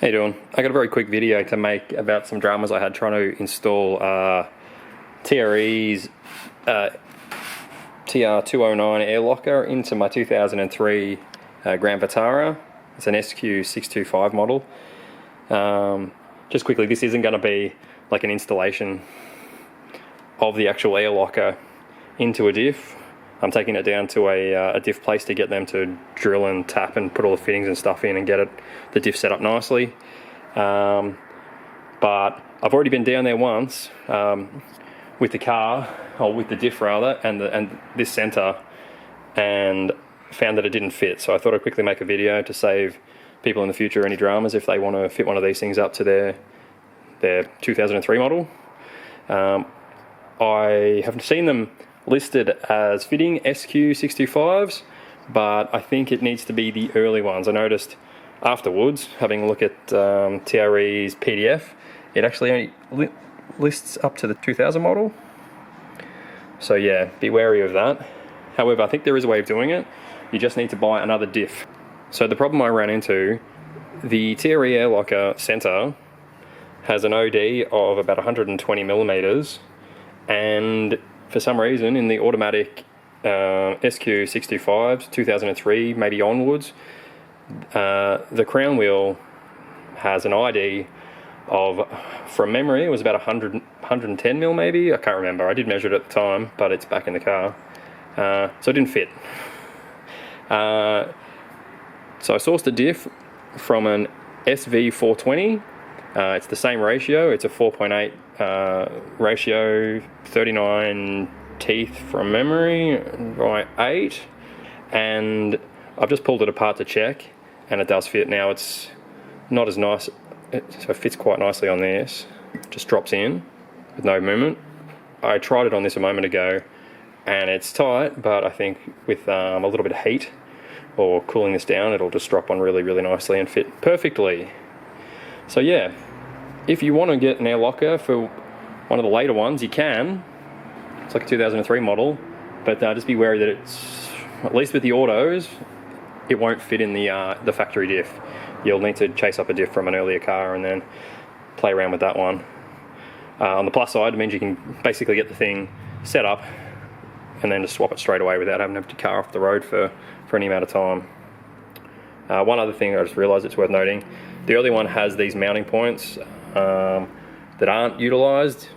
How you doing? I got a very quick video to make about some dramas I had trying to install TRE's TR209 air locker into my 2003 Grand Vitara. It's an SQ625 model. Just quickly, this isn't going to be like an installation of the actual air locker into a Diff. I'm taking it down to a Diff place to get them to drill and tap and put all the fittings and stuff in and get the Diff set up nicely. But I've already been down there once with the car, or with the Diff rather, and this centre, and found that it didn't fit. So I thought I'd quickly make a video to save people in the future any dramas if they want to fit one of these things up to their 2003 model. I have seen them listed as fitting SQ625s, but I think it needs to be the early ones. I noticed afterwards, having a look at TRE's PDF, it actually only lists up to the 2000 model. So yeah, be wary of that. However, I think there is a way of doing it. You just need to buy another Diff. So the problem I ran into, the TRE air locker centre has an OD of about 120 millimeters, and for some reason in the automatic SQ625s, 2003, maybe onwards, the crown wheel has an ID of, from memory, it was about 110 mil maybe, I can't remember, I did measure it at the time, but it's back in the car, so it didn't fit. So I sourced a Diff from an SV420. It's the same ratio, it's a 4.8 ratio, 39 teeth from memory by 8, and I've just pulled it apart to check, and it does fit. Now it's not as nice, so it fits quite nicely on this, just drops in with no movement. I tried it on this a moment ago and it's tight, but I think with a little bit of heat or cooling this down, it'll just drop on really, really nicely and fit perfectly. So yeah, if you want to get an air locker for one of the later ones, you can. It's like a 2003 model, but just be wary that it's, at least with the autos, it won't fit in the factory Diff. You'll need to chase up a Diff from an earlier car and then play around with that one. On the plus side, it means you can basically get the thing set up and then just swap it straight away without having to have your car off the road for any amount of time. One other thing I just realised it's worth noting, the early one has these mounting points that aren't utilised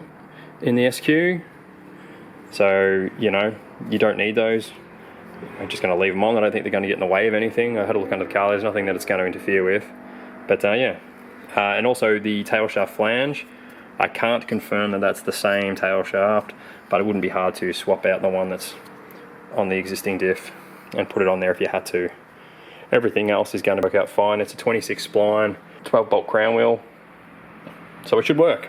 in the SQ, so you know, you don't need those. I'm just going to leave them on. I don't think they're going to get in the way of anything. I had a look under the car, there's nothing that it's going to interfere with, but yeah. And also the tail shaft flange, I can't confirm that that's the same tail shaft, but it wouldn't be hard to swap out the one that's on the existing Diff and put it on there if you had to. Everything else is going to work out fine. It's a 26 spline, 12 bolt crown wheel, so it should work.